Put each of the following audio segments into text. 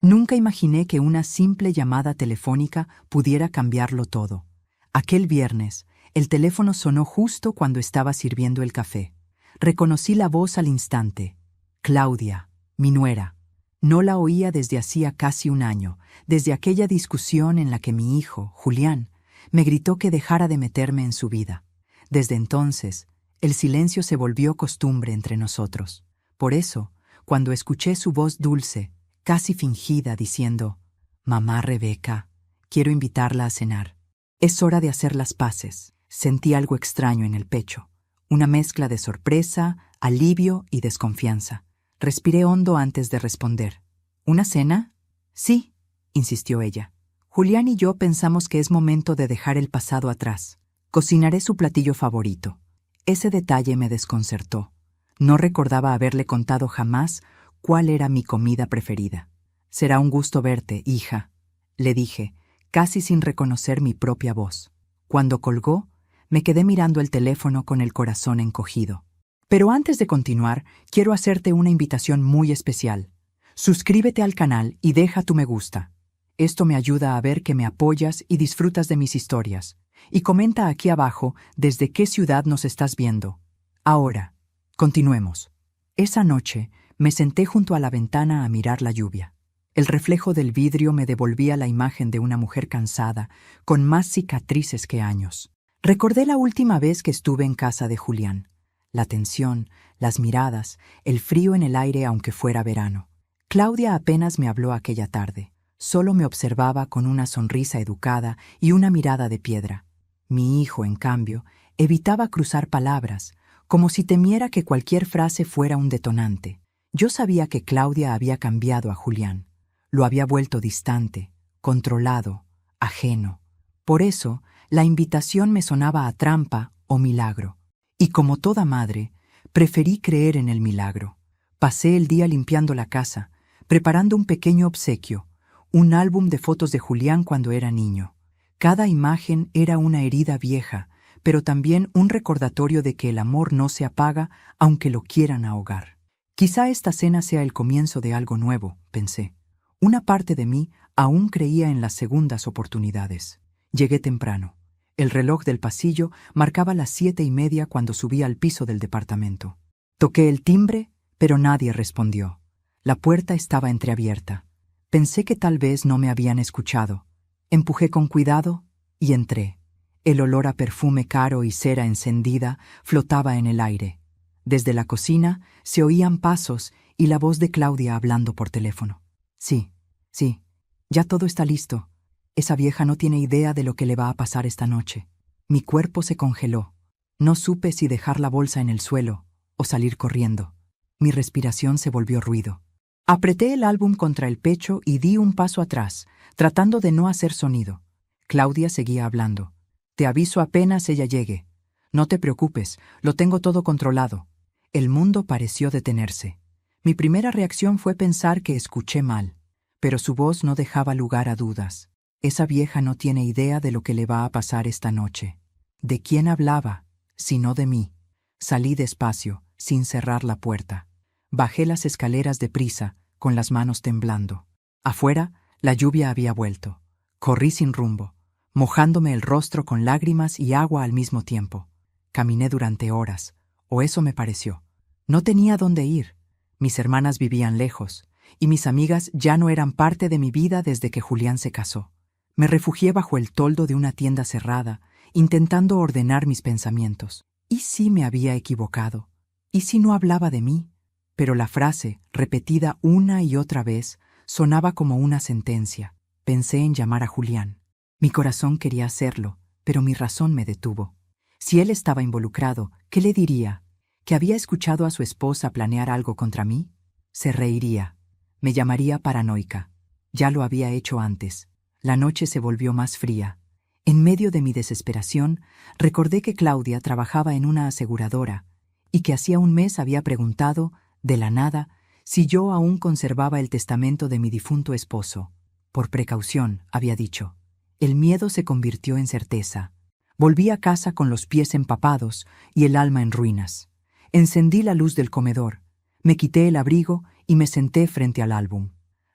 Nunca imaginé que una simple llamada telefónica pudiera cambiarlo todo. Aquel viernes, el teléfono sonó justo cuando estaba sirviendo el café. Reconocí la voz al instante. Claudia, mi nuera. No la oía desde hacía casi un año, desde aquella discusión en la que mi hijo, Julián, me gritó que dejara de meterme en su vida. Desde entonces, el silencio se volvió costumbre entre nosotros. Por eso, cuando escuché su voz dulce, casi fingida, diciendo: «Mamá Rebeca, quiero invitarla a cenar. Es hora de hacer las paces», sentí algo extraño en el pecho, una mezcla de sorpresa, alivio y desconfianza. Respiré hondo antes de responder. «¿Una cena?» «Sí», insistió ella. «Julián y yo pensamos que es momento de dejar el pasado atrás. Cocinaré su platillo favorito». Ese detalle me desconcertó. No recordaba haberle contado jamás cuál era mi comida preferida. «Será un gusto verte, hija», le dije, casi sin reconocer mi propia voz. Cuando colgó, me quedé mirando el teléfono con el corazón encogido. Pero antes de continuar, quiero hacerte una invitación muy especial. Suscríbete al canal y deja tu me gusta. Esto me ayuda a ver que me apoyas y disfrutas de mis historias. Y comenta aquí abajo desde qué ciudad nos estás viendo. Ahora, continuemos. Esa noche me senté junto a la ventana a mirar la lluvia. El reflejo del vidrio me devolvía la imagen de una mujer cansada, con más cicatrices que años. Recordé la última vez que estuve en casa de Julián. La tensión, las miradas, el frío en el aire aunque fuera verano. Claudia apenas me habló aquella tarde. Solo me observaba con una sonrisa educada y una mirada de piedra. Mi hijo, en cambio, evitaba cruzar palabras, como si temiera que cualquier frase fuera un detonante. Yo sabía que Claudia había cambiado a Julián. Lo había vuelto distante, controlado, ajeno. Por eso, la invitación me sonaba a trampa o milagro. Y como toda madre, preferí creer en el milagro. Pasé el día limpiando la casa, preparando un pequeño obsequio, un álbum de fotos de Julián cuando era niño. Cada imagen era una herida vieja, pero también un recordatorio de que el amor no se apaga aunque lo quieran ahogar. Quizá esta cena sea el comienzo de algo nuevo, pensé. Una parte de mí aún creía en las segundas oportunidades. Llegué temprano. El reloj del pasillo marcaba las 7:30 cuando subí al piso del departamento. Toqué el timbre, pero nadie respondió. La puerta estaba entreabierta. Pensé que tal vez no me habían escuchado. Empujé con cuidado y entré. El olor a perfume caro y cera encendida flotaba en el aire. Desde la cocina se oían pasos y la voz de Claudia hablando por teléfono. Sí, ya todo está listo. Esa vieja no tiene idea de lo que le va a pasar esta noche». Mi cuerpo se congeló. No supe si dejar la bolsa en el suelo o salir corriendo. Mi respiración se volvió ruido. Apreté el álbum contra el pecho y di un paso atrás, tratando de no hacer sonido. Claudia seguía hablando. «Te aviso apenas ella llegue. No te preocupes, lo tengo todo controlado». El mundo pareció detenerse. Mi primera reacción fue pensar que escuché mal, pero su voz no dejaba lugar a dudas. «Esa vieja no tiene idea de lo que le va a pasar esta noche». ¿De quién hablaba? Sino de mí. Salí despacio, sin cerrar la puerta. Bajé las escaleras deprisa, con las manos temblando. Afuera, la lluvia había vuelto. Corrí sin rumbo, mojándome el rostro con lágrimas y agua al mismo tiempo. Caminé durante horas, o eso me pareció. No tenía dónde ir. Mis hermanas vivían lejos, y mis amigas ya no eran parte de mi vida desde que Julián se casó. Me refugié bajo el toldo de una tienda cerrada, intentando ordenar mis pensamientos. ¿Y si me había equivocado? ¿Y si no hablaba de mí? Pero la frase, repetida una y otra vez, sonaba como una sentencia. Pensé en llamar a Julián. Mi corazón quería hacerlo, pero mi razón me detuvo. Si él estaba involucrado, ¿qué le diría? ¿Que había escuchado a su esposa planear algo contra mí? Se reiría. Me llamaría paranoica. Ya lo había hecho antes. La noche se volvió más fría. En medio de mi desesperación, recordé que Claudia trabajaba en una aseguradora y que hacía un mes había preguntado, de la nada, si yo aún conservaba el testamento de mi difunto esposo. Por precaución, había dicho. El miedo se convirtió en certeza. Volví a casa con los pies empapados y el alma en ruinas. Encendí la luz del comedor, me quité el abrigo y me senté frente al álbum.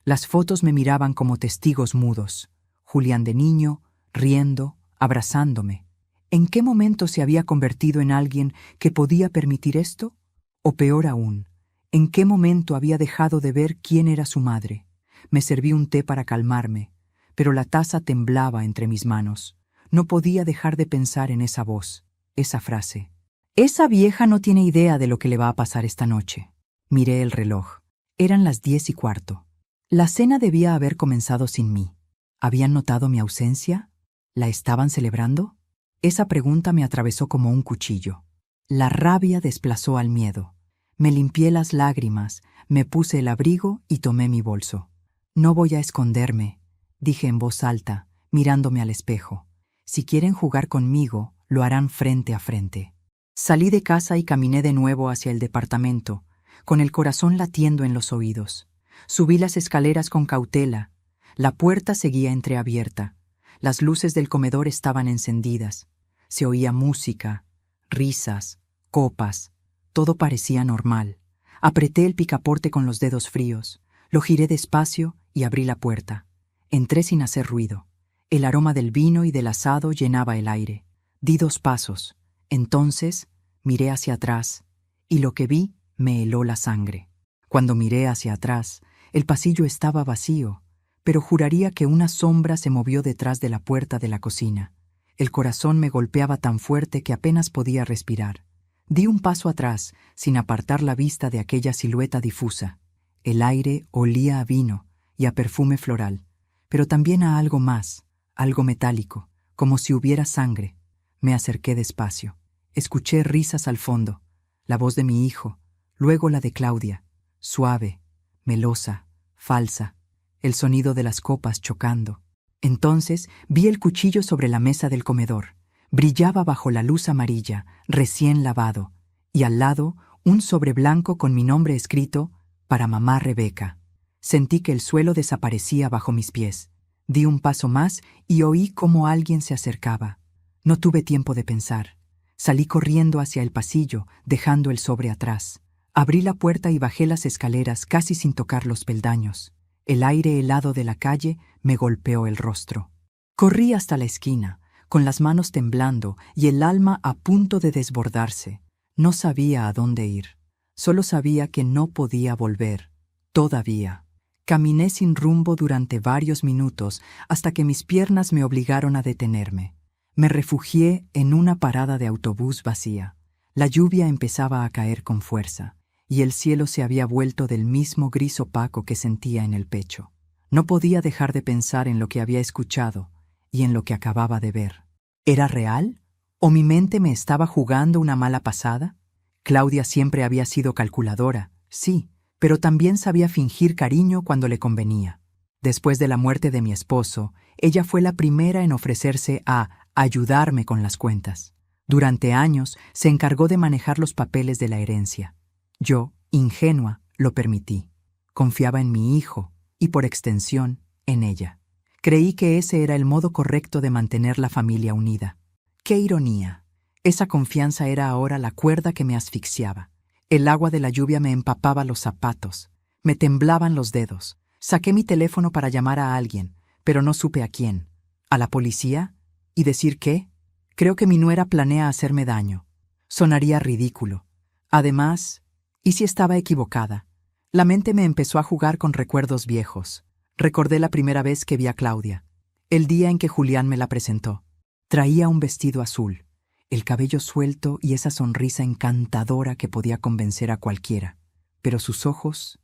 Las fotos me miraban como testigos mudos. Julián de niño, riendo, abrazándome. ¿En qué momento se había convertido en alguien que podía permitir esto? O peor aún, ¿en qué momento había dejado de ver quién era su madre? Me serví un té para calmarme, pero la taza temblaba entre mis manos. No podía dejar de pensar en esa voz, esa frase. Esa vieja no tiene idea de lo que le va a pasar esta noche. Miré el reloj. Eran las 10:15. La cena debía haber comenzado sin mí. ¿Habían notado mi ausencia? ¿La estaban celebrando? Esa pregunta me atravesó como un cuchillo. La rabia desplazó al miedo. Me limpié las lágrimas, me puse el abrigo y tomé mi bolso. No voy a esconderme, dije en voz alta, mirándome al espejo. Si quieren jugar conmigo, lo harán frente a frente. Salí de casa y caminé de nuevo hacia el departamento, con el corazón latiendo en los oídos. Subí las escaleras con cautela. La puerta seguía entreabierta. Las luces del comedor estaban encendidas. Se oía música, risas, copas. Todo parecía normal. Apreté el picaporte con los dedos fríos. Lo giré despacio y abrí la puerta. Entré sin hacer ruido. El aroma del vino y del asado llenaba el aire. Di 2 pasos. Entonces miré hacia atrás y lo que vi me heló la sangre. Cuando miré hacia atrás, el pasillo estaba vacío, pero juraría que una sombra se movió detrás de la puerta de la cocina. El corazón me golpeaba tan fuerte que apenas podía respirar. Di un paso atrás, sin apartar la vista de aquella silueta difusa. El aire olía a vino y a perfume floral, pero también a algo más, algo metálico, como si hubiera sangre. Me acerqué despacio. Escuché risas al fondo, la voz de mi hijo, luego la de Claudia, suave, melosa, falsa, el sonido de las copas chocando. Entonces vi el cuchillo sobre la mesa del comedor. Brillaba bajo la luz amarilla, recién lavado, y al lado un sobre blanco con mi nombre escrito, para mamá Rebeca. Sentí que el suelo desaparecía bajo mis pies. Di un paso más y oí cómo alguien se acercaba. No tuve tiempo de pensar. Salí corriendo hacia el pasillo, dejando el sobre atrás. Abrí la puerta y bajé las escaleras casi sin tocar los peldaños. El aire helado de la calle me golpeó el rostro. Corrí hasta la esquina, con las manos temblando y el alma a punto de desbordarse. No sabía a dónde ir. Solo sabía que no podía volver. Todavía. Caminé sin rumbo durante varios minutos hasta que mis piernas me obligaron a detenerme. Me refugié en una parada de autobús vacía. La lluvia empezaba a caer con fuerza, y el cielo se había vuelto del mismo gris opaco que sentía en el pecho. No podía dejar de pensar en lo que había escuchado y en lo que acababa de ver. ¿Era real? ¿O mi mente me estaba jugando una mala pasada? Claudia siempre había sido calculadora, sí, pero también sabía fingir cariño cuando le convenía. Después de la muerte de mi esposo, ella fue la primera en ofrecerse a ayudarme con las cuentas. Durante años se encargó de manejar los papeles de la herencia. Yo, ingenua, lo permití. Confiaba en mi hijo y, por extensión, en ella. Creí que ese era el modo correcto de mantener la familia unida. ¡Qué ironía! Esa confianza era ahora la cuerda que me asfixiaba. El agua de la lluvia me empapaba los zapatos. Me temblaban los dedos. Saqué mi teléfono para llamar a alguien, pero no supe a quién. ¿A la policía? ¿Y decir qué? Creo que mi nuera planea hacerme daño. Sonaría ridículo. Además, ¿y si estaba equivocada? La mente me empezó a jugar con recuerdos viejos. Recordé la primera vez que vi a Claudia, el día en que Julián me la presentó. Traía un vestido azul, el cabello suelto y esa sonrisa encantadora que podía convencer a cualquiera. Pero sus ojos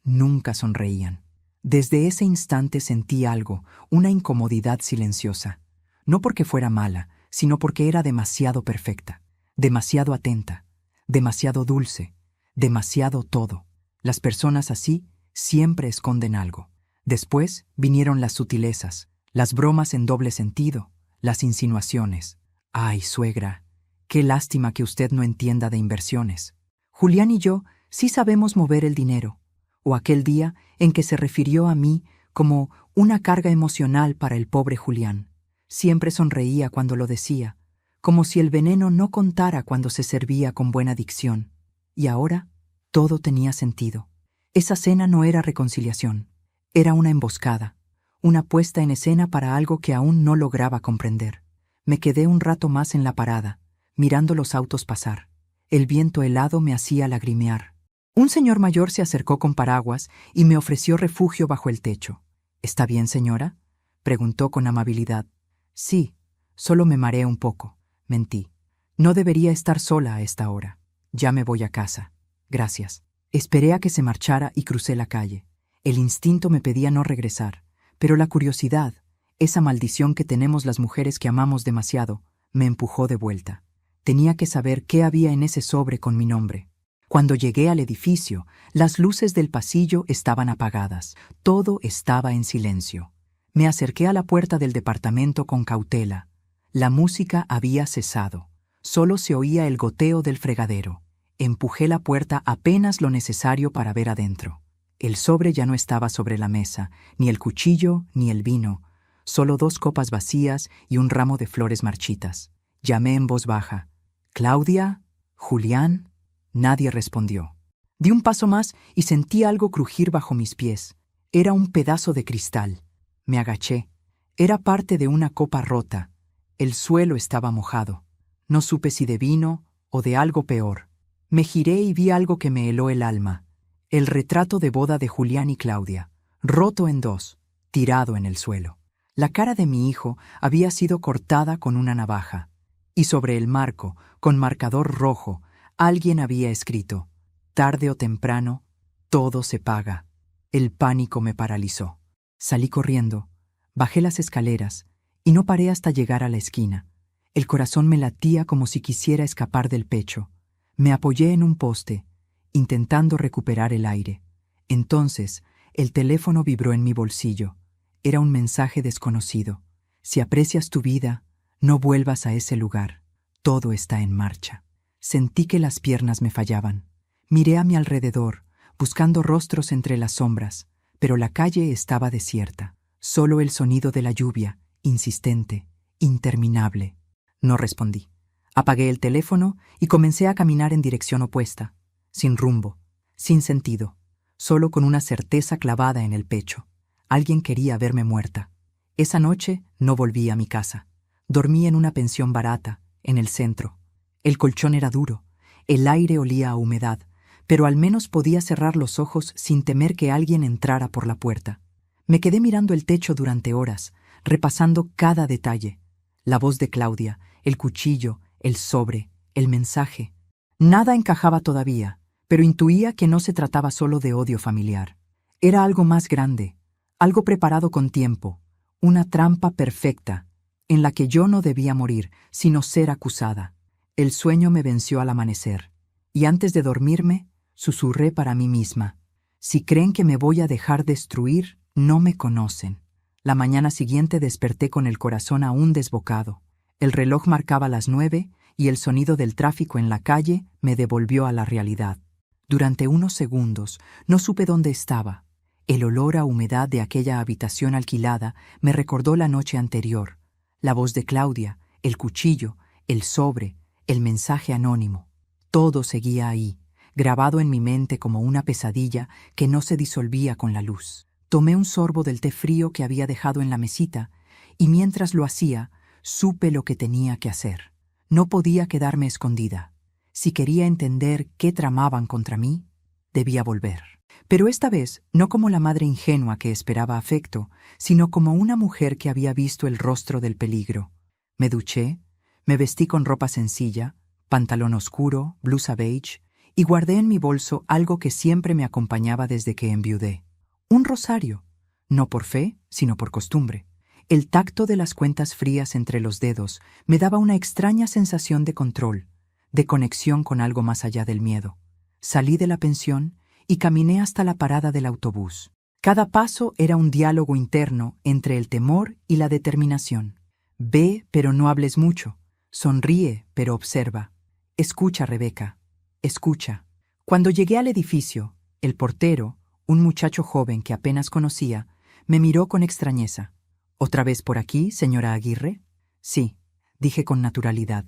nunca sonreían. Desde ese instante sentí algo, una incomodidad silenciosa. No porque fuera mala, sino porque era demasiado perfecta, demasiado atenta, demasiado dulce, demasiado todo. Las personas así siempre esconden algo. Después vinieron las sutilezas, las bromas en doble sentido, las insinuaciones. «Ay, suegra, qué lástima que usted no entienda de inversiones. Julián y yo sí sabemos mover el dinero». O aquel día en que se refirió a mí como una carga emocional para el pobre Julián. Siempre sonreía cuando lo decía, como si el veneno no contara cuando se servía con buena dicción. Y ahora todo tenía sentido. Esa cena no era reconciliación, era una emboscada, una puesta en escena para algo que aún no lograba comprender. Me quedé un rato más en la parada, mirando los autos pasar. El viento helado me hacía lagrimear. Un señor mayor se acercó con paraguas y me ofreció refugio bajo el techo. ¿Está bien, señora?, preguntó con amabilidad. Sí, solo me mareé un poco, mentí. No debería estar sola a esta hora. Ya me voy a casa. Gracias. Esperé a que se marchara y crucé la calle. El instinto me pedía no regresar, pero la curiosidad, esa maldición que tenemos las mujeres que amamos demasiado, me empujó de vuelta. Tenía que saber qué había en ese sobre con mi nombre. Cuando llegué al edificio, las luces del pasillo estaban apagadas. Todo estaba en silencio. Me acerqué a la puerta del departamento con cautela. La música había cesado. Solo se oía el goteo del fregadero. Empujé la puerta apenas lo necesario para ver adentro. El sobre ya no estaba sobre la mesa, ni el cuchillo ni el vino, solo 2 copas vacías y un ramo de flores marchitas. Llamé en voz baja. ¿Claudia? ¿Julián? Nadie respondió. Di un paso más y sentí algo crujir bajo mis pies. Era un pedazo de cristal. Me agaché. Era parte de una copa rota. El suelo estaba mojado. No supe si de vino o de algo peor. Me giré y vi algo que me heló el alma. El retrato de boda de Julián y Claudia, roto en 2, tirado en el suelo. La cara de mi hijo había sido cortada con una navaja. Y sobre el marco, con marcador rojo, alguien había escrito: tarde o temprano, todo se paga. El pánico me paralizó. Salí corriendo, bajé las escaleras y no paré hasta llegar a la esquina. El corazón me latía como si quisiera escapar del pecho. Me apoyé en un poste, intentando recuperar el aire. Entonces, el teléfono vibró en mi bolsillo. Era un mensaje desconocido. Si aprecias tu vida, no vuelvas a ese lugar. Todo está en marcha. Sentí que las piernas me fallaban. Miré a mi alrededor, buscando rostros entre las sombras, pero la calle estaba desierta. Solo el sonido de la lluvia, insistente, interminable. No respondí. Apagué el teléfono y comencé a caminar en dirección opuesta, sin rumbo, sin sentido, solo con una certeza clavada en el pecho. Alguien quería verme muerta. Esa noche no volví a mi casa. Dormí en una pensión barata, en el centro. El colchón era duro, el aire olía a humedad, pero al menos podía cerrar los ojos sin temer que alguien entrara por la puerta. Me quedé mirando el techo durante horas, repasando cada detalle. La voz de Claudia, el cuchillo, el sobre, el mensaje. Nada encajaba todavía, pero intuía que no se trataba solo de odio familiar. Era algo más grande, algo preparado con tiempo, una trampa perfecta, en la que yo no debía morir, sino ser acusada. El sueño me venció al amanecer, y antes de dormirme, susurré para mí misma: si creen que me voy a dejar destruir, no me conocen. La mañana siguiente desperté con el corazón aún desbocado. El reloj marcaba las 9 y el sonido del tráfico en la calle me devolvió a la realidad. Durante unos segundos no supe dónde estaba. El olor a humedad de aquella habitación alquilada me recordó la noche anterior, la voz de Claudia, el cuchillo, el sobre, el mensaje anónimo. Todo seguía ahí, grabado en mi mente como una pesadilla que no se disolvía con la luz. Tomé un sorbo del té frío que había dejado en la mesita y mientras lo hacía, supe lo que tenía que hacer. No podía quedarme escondida. Si quería entender qué tramaban contra mí, debía volver. Pero esta vez no como la madre ingenua que esperaba afecto, sino como una mujer que había visto el rostro del peligro. Me duché, me vestí con ropa sencilla, pantalón oscuro, blusa beige, y guardé en mi bolso algo que siempre me acompañaba desde que enviudé. Un rosario, no por fe, sino por costumbre. El tacto de las cuentas frías entre los dedos me daba una extraña sensación de control, de conexión con algo más allá del miedo. Salí de la pensión y caminé hasta la parada del autobús. Cada paso era un diálogo interno entre el temor y la determinación. Ve, pero no hables mucho. Sonríe, pero observa. Escucha, Rebeca. Escucha. Cuando llegué al edificio, el portero, un muchacho joven que apenas conocía, me miró con extrañeza. ¿Otra vez por aquí, señora Aguirre? Sí, dije con naturalidad.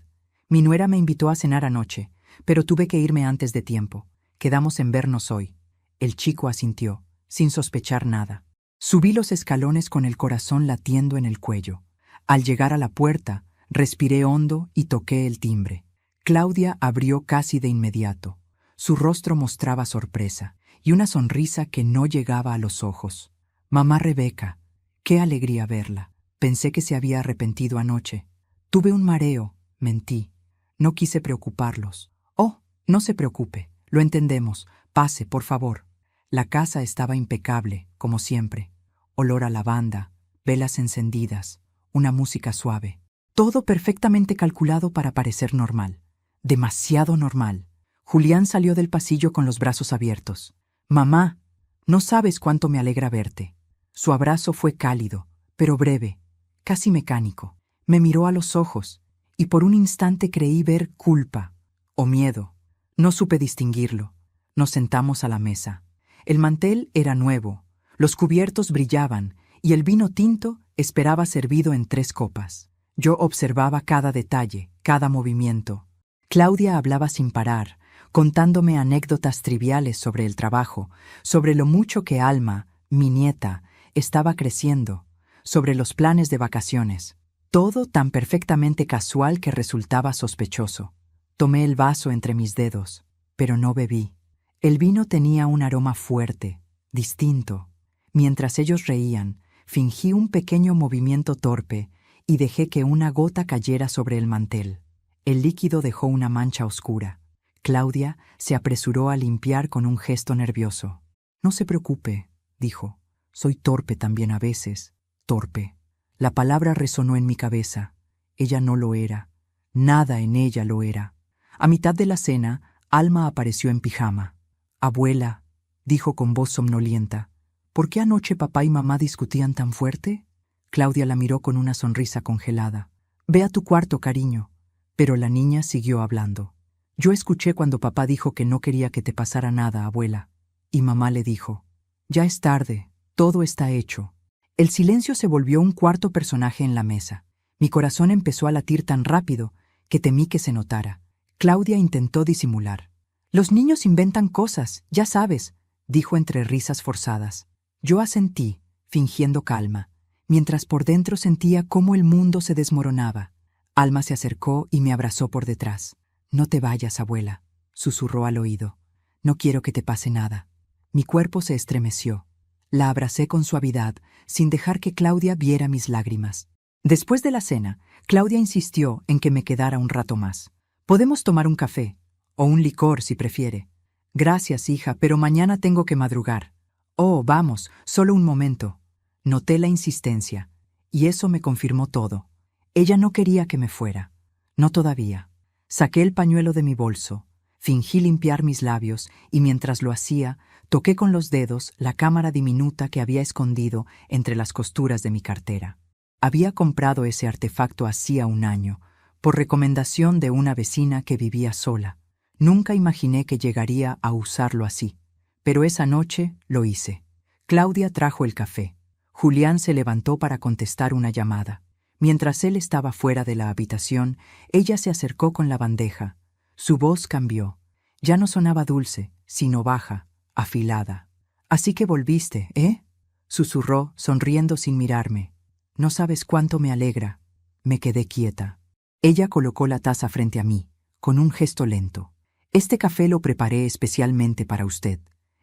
Mi nuera me invitó a cenar anoche, pero tuve que irme antes de tiempo. Quedamos en vernos hoy. El chico asintió, sin sospechar nada. Subí los escalones con el corazón latiendo en el cuello. Al llegar a la puerta, respiré hondo y toqué el timbre. Claudia abrió casi de inmediato. Su rostro mostraba sorpresa y una sonrisa que no llegaba a los ojos. Mamá Rebeca, qué alegría verla. Pensé que se había arrepentido anoche. Tuve un mareo, mentí. No quise preocuparlos. Oh, no se preocupe, lo entendemos. Pase, por favor. La casa estaba impecable, como siempre. Olor a lavanda, velas encendidas, una música suave. Todo perfectamente calculado para parecer normal. Demasiado normal. Julián salió del pasillo con los brazos abiertos. Mamá, no sabes cuánto me alegra verte. Su abrazo fue cálido, pero breve, casi mecánico. Me miró a los ojos, y por un instante creí ver culpa o miedo. No supe distinguirlo. Nos sentamos a la mesa. El mantel era nuevo, los cubiertos brillaban, y el vino tinto esperaba servido en 3 copas. Yo observaba cada detalle, cada movimiento. Claudia hablaba sin parar, contándome anécdotas triviales sobre el trabajo, sobre lo mucho que Alma, mi nieta, estaba creciendo, sobre los planes de vacaciones. Todo tan perfectamente casual que resultaba sospechoso. Tomé el vaso entre mis dedos, pero no bebí. El vino tenía un aroma fuerte, distinto. Mientras ellos reían, fingí un pequeño movimiento torpe y dejé que una gota cayera sobre el mantel. El líquido dejó una mancha oscura. Claudia se apresuró a limpiar con un gesto nervioso. No se preocupe, dijo. Soy torpe también a veces. Torpe. La palabra resonó en mi cabeza. Ella no lo era. Nada en ella lo era. A mitad de la cena, Alma apareció en pijama. Abuela, dijo con voz somnolienta, ¿por qué anoche papá y mamá discutían tan fuerte? Claudia la miró con una sonrisa congelada. Ve a tu cuarto, cariño. Pero la niña siguió hablando. Yo escuché cuando papá dijo que no quería que te pasara nada, abuela. Y mamá le dijo, ya es tarde, todo está hecho. El silencio se volvió un cuarto personaje en la mesa. Mi corazón empezó a latir tan rápido que temí que se notara. Claudia intentó disimular. Los niños inventan cosas, ya sabes, dijo entre risas forzadas. Yo asentí, fingiendo calma, mientras por dentro sentía cómo el mundo se desmoronaba. Alma se acercó y me abrazó por detrás. No te vayas, abuela, susurró al oído. No quiero que te pase nada. Mi cuerpo se estremeció. La abracé con suavidad, sin dejar que Claudia viera mis lágrimas. Después de la cena, Claudia insistió en que me quedara un rato más. Podemos tomar un café, o un licor si prefiere. Gracias, hija, pero mañana tengo que madrugar. Oh, vamos, solo un momento. Noté la insistencia, y eso me confirmó todo. Ella no quería que me fuera. No todavía. Saqué el pañuelo de mi bolso, fingí limpiar mis labios y mientras lo hacía, toqué con los dedos la cámara diminuta que había escondido entre las costuras de mi cartera. Había comprado ese artefacto hacía 1 año, por recomendación de una vecina que vivía sola. Nunca imaginé que llegaría a usarlo así, pero esa noche lo hice. Claudia trajo el café. Julián se levantó para contestar una llamada. Mientras él estaba fuera de la habitación, ella se acercó con la bandeja. Su voz cambió. Ya no sonaba dulce, sino baja, afilada. «Así que volviste, ¿eh?», susurró, sonriendo sin mirarme. «No sabes cuánto me alegra». Me quedé quieta. Ella colocó la taza frente a mí, con un gesto lento. «Este café lo preparé especialmente para usted.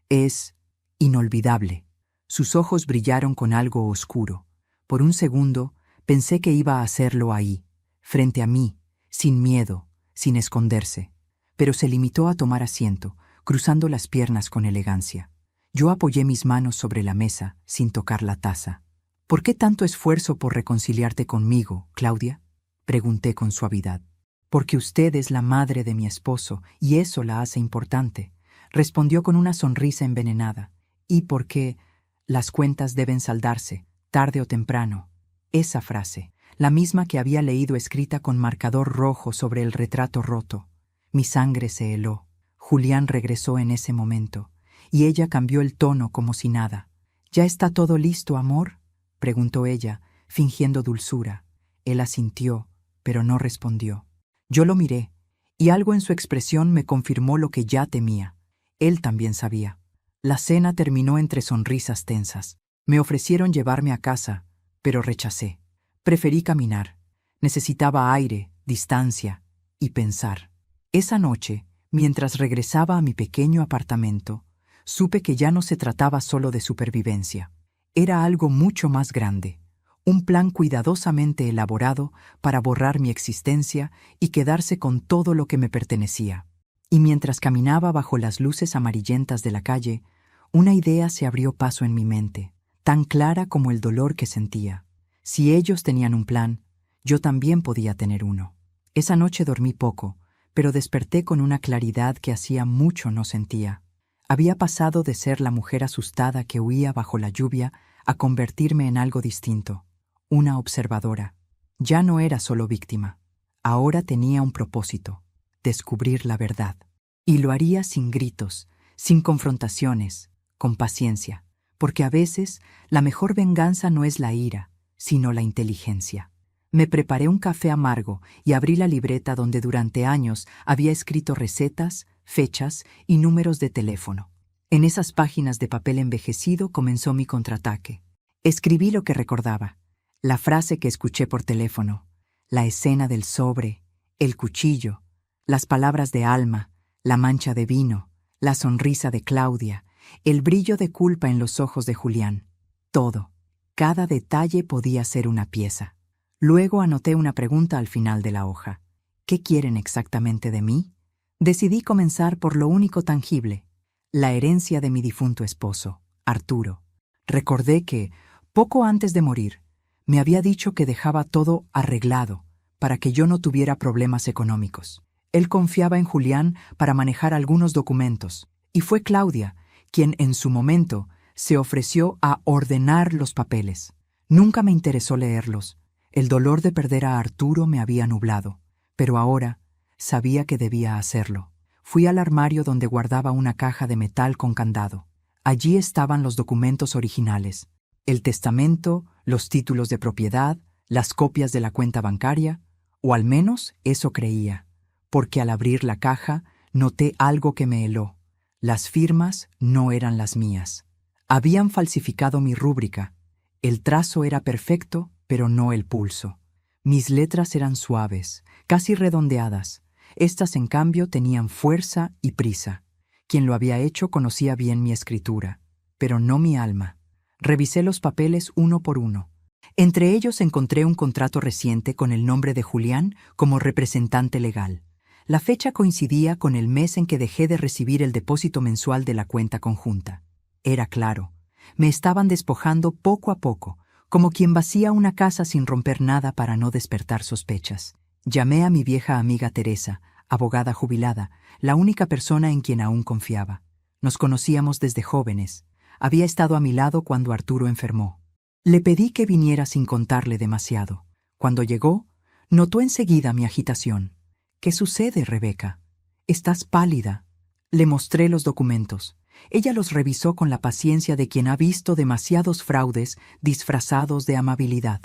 Es inolvidable». Sus ojos brillaron con algo oscuro. Por un segundo, pensé que iba a hacerlo ahí, frente a mí, sin miedo, sin esconderse. Pero se limitó a tomar asiento, cruzando las piernas con elegancia. Yo apoyé mis manos sobre la mesa, sin tocar la taza. «¿Por qué tanto esfuerzo por reconciliarte conmigo, Claudia?», pregunté con suavidad. «Porque usted es la madre de mi esposo, y eso la hace importante», respondió con una sonrisa envenenada. «Y porque las cuentas deben saldarse, tarde o temprano». Esa frase, la misma que había leído escrita con marcador rojo sobre el retrato roto. Mi sangre se heló. Julián regresó en ese momento, y ella cambió el tono como si nada. «¿Ya está todo listo, amor?», preguntó ella, fingiendo dulzura. Él asintió, pero no respondió. Yo lo miré, y algo en su expresión me confirmó lo que ya temía. Él también sabía. La cena terminó entre sonrisas tensas. Me ofrecieron llevarme a casa, pero rechacé. Preferí caminar. Necesitaba aire, distancia y pensar. Esa noche, mientras regresaba a mi pequeño apartamento, supe que ya no se trataba solo de supervivencia. Era algo mucho más grande, un plan cuidadosamente elaborado para borrar mi existencia y quedarse con todo lo que me pertenecía. Y mientras caminaba bajo las luces amarillentas de la calle, una idea se abrió paso en mi mente, tan clara como el dolor que sentía. Si ellos tenían un plan, yo también podía tener uno. Esa noche dormí poco, pero desperté con una claridad que hacía mucho no sentía. Había pasado de ser la mujer asustada que huía bajo la lluvia a convertirme en algo distinto, una observadora. Ya no era solo víctima. Ahora tenía un propósito: descubrir la verdad. Y lo haría sin gritos, sin confrontaciones, con paciencia, porque a veces la mejor venganza no es la ira, sino la inteligencia. Me preparé un café amargo y abrí la libreta donde durante años había escrito recetas, fechas y números de teléfono. En esas páginas de papel envejecido comenzó mi contraataque. Escribí lo que recordaba, la frase que escuché por teléfono, la escena del sobre, el cuchillo, las palabras de Alma, la mancha de vino, la sonrisa de Claudia, el brillo de culpa en los ojos de Julián. Todo, cada detalle podía ser una pieza. Luego anoté una pregunta al final de la hoja. ¿Qué quieren exactamente de mí? Decidí comenzar por lo único tangible, la herencia de mi difunto esposo, Arturo. Recordé que, poco antes de morir, me había dicho que dejaba todo arreglado para que yo no tuviera problemas económicos. Él confiaba en Julián para manejar algunos documentos, y fue Claudia quien en su momento se ofreció a ordenar los papeles. Nunca me interesó leerlos. El dolor de perder a Arturo me había nublado, pero ahora sabía que debía hacerlo. Fui al armario donde guardaba una caja de metal con candado. Allí estaban los documentos originales, el testamento, los títulos de propiedad, las copias de la cuenta bancaria, o al menos eso creía, porque al abrir la caja noté algo que me heló. Las firmas no eran las mías. Habían falsificado mi rúbrica. El trazo era perfecto, pero no el pulso. Mis letras eran suaves, casi redondeadas. Estas, en cambio, tenían fuerza y prisa. Quien lo había hecho conocía bien mi escritura, pero no mi alma. Revisé los papeles uno por uno. Entre ellos encontré un contrato reciente con el nombre de Julián como representante legal. La fecha coincidía con el mes en que dejé de recibir el depósito mensual de la cuenta conjunta. Era claro, me estaban despojando poco a poco, como quien vacía una casa sin romper nada para no despertar sospechas. Llamé a mi vieja amiga Teresa, abogada jubilada, la única persona en quien aún confiaba. Nos conocíamos desde jóvenes. Había estado a mi lado cuando Arturo enfermó. Le pedí que viniera sin contarle demasiado. Cuando llegó, notó enseguida mi agitación. «¿Qué sucede, Rebeca? Estás pálida». Le mostré los documentos. Ella los revisó con la paciencia de quien ha visto demasiados fraudes disfrazados de amabilidad.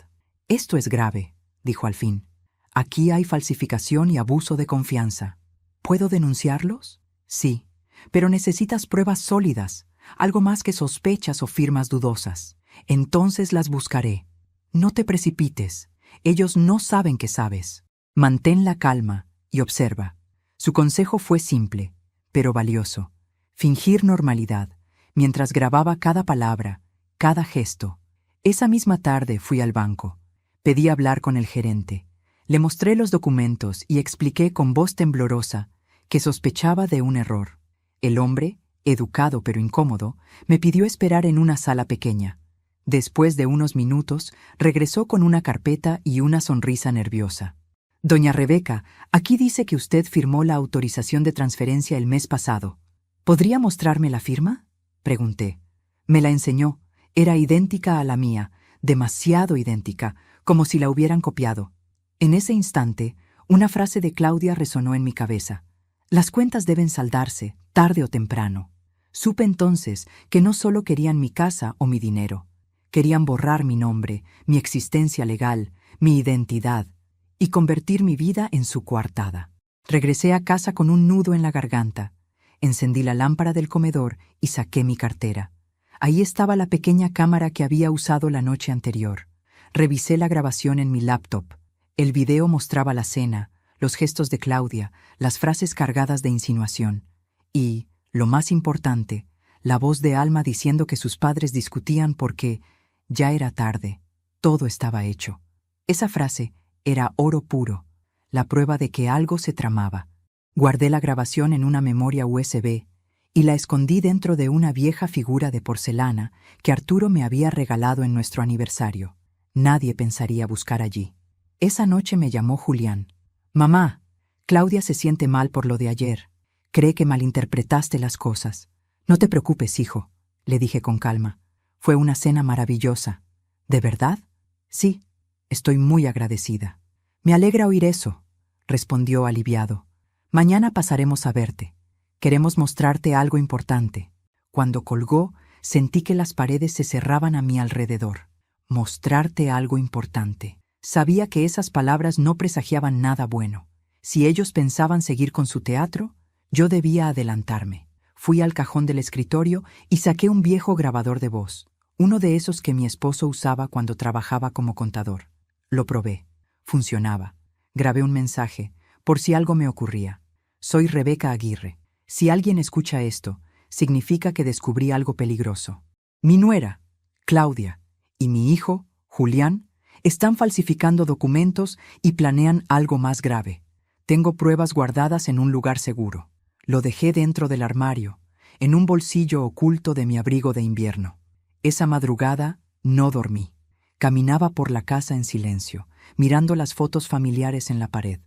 «Esto es grave», dijo al fin. «Aquí hay falsificación y abuso de confianza. ¿Puedo denunciarlos?» «Sí, pero necesitas pruebas sólidas, algo más que sospechas o firmas dudosas. Entonces las buscaré. No te precipites. Ellos no saben que sabes. Mantén la calma y observa». Su consejo fue simple, pero valioso. Fingir normalidad, mientras grababa cada palabra, cada gesto. Esa misma tarde fui al banco. Pedí hablar con el gerente. Le mostré los documentos y expliqué con voz temblorosa que sospechaba de un error. El hombre, educado pero incómodo, me pidió esperar en una sala pequeña. Después de unos minutos, regresó con una carpeta y una sonrisa nerviosa. «Doña Rebeca, aquí dice que usted firmó la autorización de transferencia el mes pasado. ¿Podría mostrarme la firma?», pregunté. Me la enseñó. Era idéntica a la mía, demasiado idéntica, como si la hubieran copiado. En ese instante, una frase de Claudia resonó en mi cabeza. «Las cuentas deben saldarse, tarde o temprano». Supe entonces que no solo querían mi casa o mi dinero. Querían borrar mi nombre, mi existencia legal, mi identidad, y convertir mi vida en su coartada. Regresé a casa con un nudo en la garganta. Encendí la lámpara del comedor y saqué mi cartera. Ahí estaba la pequeña cámara que había usado la noche anterior. Revisé la grabación en mi laptop. El video mostraba la cena, los gestos de Claudia, las frases cargadas de insinuación. Y, lo más importante, la voz de Alma diciendo que sus padres discutían porque ya era tarde. Todo estaba hecho. Esa frase era oro puro, la prueba de que algo se tramaba. Guardé la grabación en una memoria USB y la escondí dentro de una vieja figura de porcelana que Arturo me había regalado en nuestro aniversario. Nadie pensaría buscar allí. Esa noche me llamó Julián. «Mamá, Claudia se siente mal por lo de ayer. Cree que malinterpretaste las cosas. No te preocupes, hijo», le dije con calma. «Fue una cena maravillosa». «¿De verdad?» «Sí, estoy muy agradecida». «Me alegra oír eso», respondió aliviado. «Mañana pasaremos a verte. Queremos mostrarte algo importante». Cuando colgó, sentí que las paredes se cerraban a mi alrededor. Mostrarte algo importante. Sabía que esas palabras no presagiaban nada bueno. Si ellos pensaban seguir con su teatro, yo debía adelantarme. Fui al cajón del escritorio y saqué un viejo grabador de voz, uno de esos que mi esposo usaba cuando trabajaba como contador. Lo probé. Funcionaba. Grabé un mensaje, por si algo me ocurría. «Soy Rebeca Aguirre. Si alguien escucha esto, significa que descubrí algo peligroso. Mi nuera, Claudia, y mi hijo, Julián, están falsificando documentos y planean algo más grave. Tengo pruebas guardadas en un lugar seguro. Lo dejé dentro del armario, en un bolsillo oculto de mi abrigo de invierno. Esa madrugada no dormí. Caminaba por la casa en silencio, mirando las fotos familiares en la pared.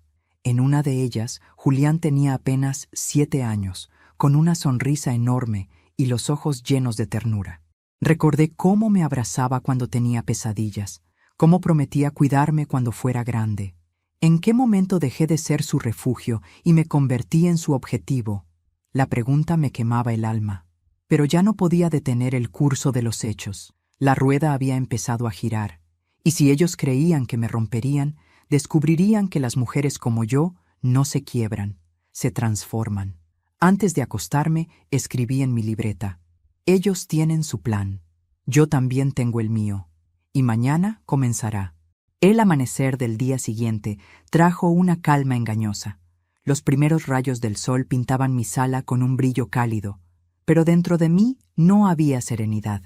En una de ellas, Julián tenía apenas 7 años, con una sonrisa enorme y los ojos llenos de ternura. Recordé cómo me abrazaba cuando tenía pesadillas, cómo prometía cuidarme cuando fuera grande. ¿En qué momento dejé de ser su refugio y me convertí en su objetivo? La pregunta me quemaba el alma. Pero ya no podía detener el curso de los hechos. La rueda había empezado a girar, y si ellos creían que me romperían, descubrirían que las mujeres como yo no se quiebran, se transforman. Antes de acostarme, escribí en mi libreta: «Ellos tienen su plan. Yo también tengo el mío. Y mañana comenzará». El amanecer del día siguiente trajo una calma engañosa. Los primeros rayos del sol pintaban mi sala con un brillo cálido, pero dentro de mí no había serenidad.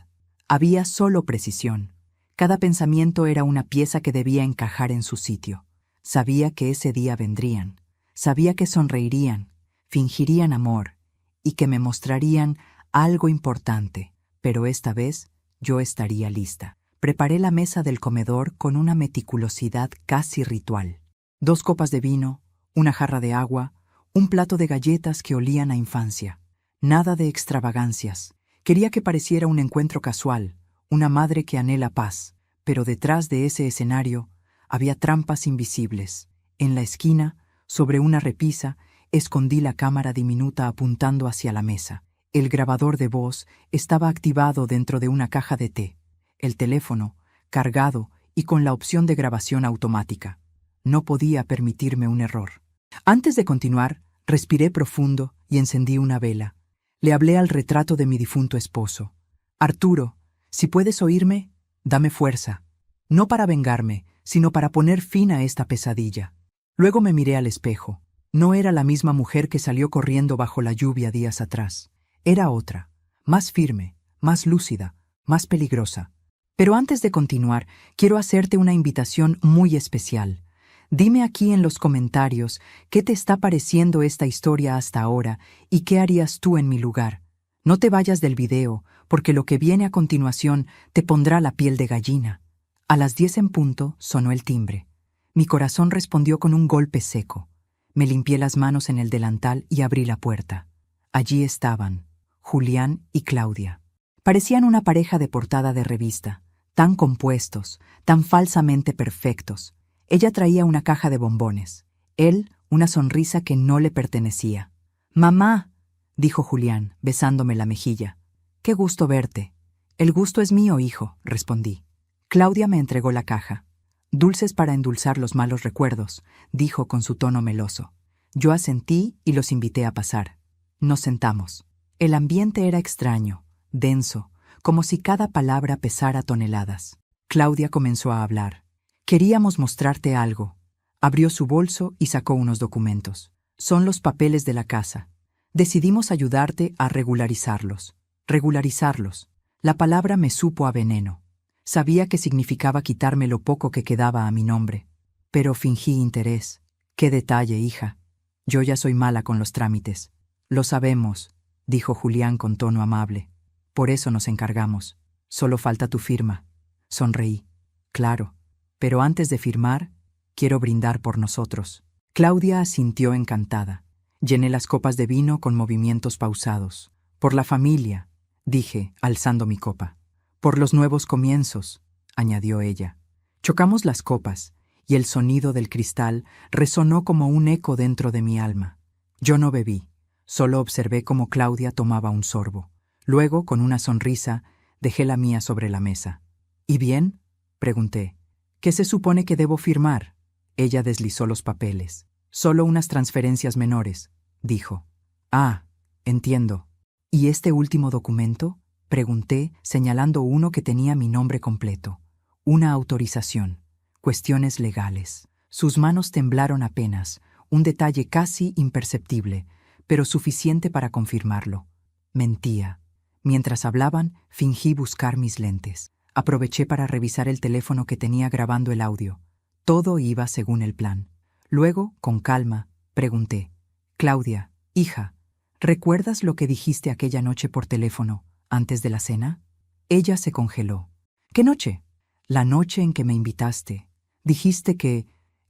Había solo precisión. Cada pensamiento era una pieza que debía encajar en su sitio. Sabía que ese día vendrían. Sabía que sonreirían, fingirían amor y que me mostrarían algo importante, pero esta vez yo estaría lista. Preparé la mesa del comedor con una meticulosidad casi ritual. 2 copas de vino, una jarra de agua, un plato de galletas que olían a infancia. Nada de extravagancias. Quería que pareciera un encuentro casual, una madre que anhela paz, pero detrás de ese escenario había trampas invisibles. En la esquina, sobre una repisa, escondí la cámara diminuta apuntando hacia la mesa. El grabador de voz estaba activado dentro de una caja de té. El teléfono, cargado y con la opción de grabación automática. No podía permitirme un error. Antes de continuar, respiré profundo y encendí una vela. Le hablé al retrato de mi difunto esposo. «Arturo, si puedes oírme, dame fuerza. No para vengarme, sino para poner fin a esta pesadilla». Luego me miré al espejo. No era la misma mujer que salió corriendo bajo la lluvia días atrás. Era otra, más firme, más lúcida, más peligrosa. Pero antes de continuar, quiero hacerte una invitación muy especial. Dime aquí en los comentarios qué te está pareciendo esta historia hasta ahora y qué harías tú en mi lugar. No te vayas del video, porque lo que viene a continuación te pondrá la piel de gallina. A las 10 en punto sonó el timbre. Mi corazón respondió con un golpe seco. Me limpié las manos en el delantal y abrí la puerta. Allí estaban, Julián y Claudia. Parecían una pareja de portada de revista, tan compuestos, tan falsamente perfectos. Ella traía una caja de bombones, él una sonrisa que no le pertenecía. «Mamá», dijo Julián, besándome la mejilla. «Qué gusto verte». «El gusto es mío, hijo», respondí. Claudia me entregó la caja. «Dulces para endulzar los malos recuerdos», dijo con su tono meloso. Yo asentí y los invité a pasar. Nos sentamos. El ambiente era extraño, denso, como si cada palabra pesara toneladas. Claudia comenzó a hablar. Queríamos mostrarte algo. Abrió su bolso y sacó unos documentos. Son los papeles de la casa. Decidimos ayudarte a regularizarlos. Regularizarlos. La palabra me supo a veneno. Sabía que significaba quitarme lo poco que quedaba a mi nombre. Pero fingí interés. ¡Qué detalle, hija! Yo ya soy mala con los trámites. Lo sabemos, dijo Julián con tono amable. Por eso nos encargamos. Solo falta tu firma. Sonreí. Claro. Pero antes de firmar, quiero brindar por nosotros. Claudia asintió encantada. Llené las copas de vino con movimientos pausados. Por la familia, dije, alzando mi copa. Por los nuevos comienzos, añadió ella. Chocamos las copas, y el sonido del cristal resonó como un eco dentro de mi alma. Yo no bebí, solo observé cómo Claudia tomaba un sorbo. Luego, con una sonrisa, dejé la mía sobre la mesa. ¿Y bien?, pregunté. ¿Qué se supone que debo firmar? Ella deslizó los papeles. Solo unas transferencias menores, dijo. Ah, entiendo. ¿Y este último documento? Pregunté, señalando uno que tenía mi nombre completo. Una autorización. Cuestiones legales. Sus manos temblaron apenas, un detalle casi imperceptible, pero suficiente para confirmarlo. Mentía. Mientras hablaban, fingí buscar mis lentes. Aproveché para revisar el teléfono que tenía grabando el audio. Todo iba según el plan. Luego, con calma, pregunté. Claudia, hija, ¿recuerdas lo que dijiste aquella noche por teléfono, antes de la cena? Ella se congeló. ¿Qué noche? La noche en que me invitaste. Dijiste que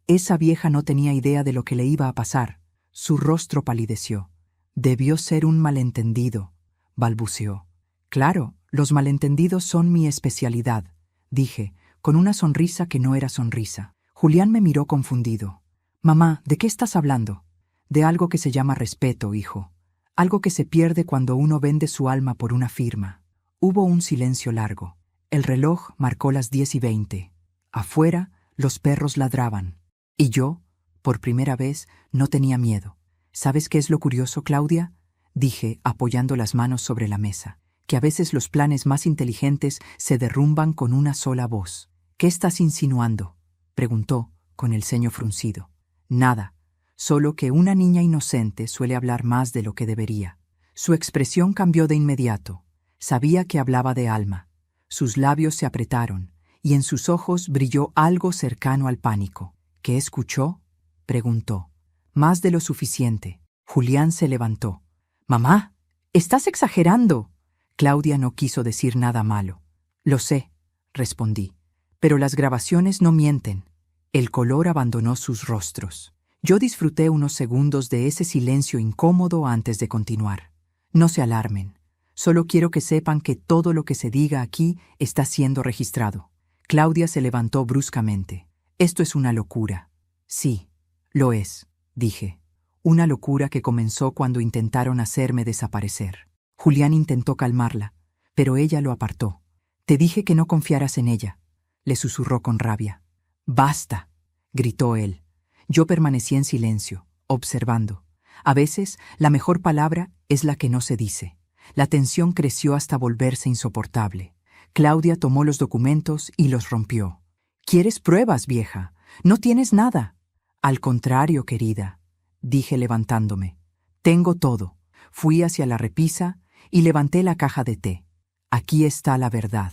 esa vieja no tenía idea de lo que le iba a pasar. Su rostro palideció. Debió ser un malentendido, balbuceó. Claro, los malentendidos son mi especialidad, dije, con una sonrisa que no era sonrisa. Julián me miró confundido. Mamá, ¿de qué estás hablando? De algo que se llama respeto, hijo. Algo que se pierde cuando uno vende su alma por una firma. Hubo un silencio largo. El reloj marcó las 10:20. Afuera, los perros ladraban. Y yo, por primera vez, no tenía miedo. ¿Sabes qué es lo curioso, Claudia? Dije, apoyando las manos sobre la mesa. Que a veces los planes más inteligentes se derrumban con una sola voz. ¿Qué estás insinuando?, preguntó, con el ceño fruncido. Nada, solo que una niña inocente suele hablar más de lo que debería. Su expresión cambió de inmediato. Sabía que hablaba de Alma. Sus labios se apretaron, y en sus ojos brilló algo cercano al pánico. ¿Qué escuchó?, preguntó. Más de lo suficiente. Julián se levantó. «Mamá, estás exagerando». Claudia no quiso decir nada malo. «Lo sé», respondí, «pero las grabaciones no mienten». El color abandonó sus rostros. Yo disfruté unos segundos de ese silencio incómodo antes de continuar. «No se alarmen. Solo quiero que sepan que todo lo que se diga aquí está siendo registrado». Claudia se levantó bruscamente. «Esto es una locura». «Sí, lo es», dije. «Una locura que comenzó cuando intentaron hacerme desaparecer». Julián intentó calmarla, pero ella lo apartó. «Te dije que no confiaras en ella», le susurró con rabia. «Basta», gritó él. Yo permanecí en silencio, observando. A veces, la mejor palabra es la que no se dice. La tensión creció hasta volverse insoportable. Claudia tomó los documentos y los rompió. «¿Quieres pruebas, vieja? No tienes nada». «Al contrario, querida», dije levantándome. «Tengo todo». Fui hacia la repisa y levanté la caja de té. «Aquí está la verdad»,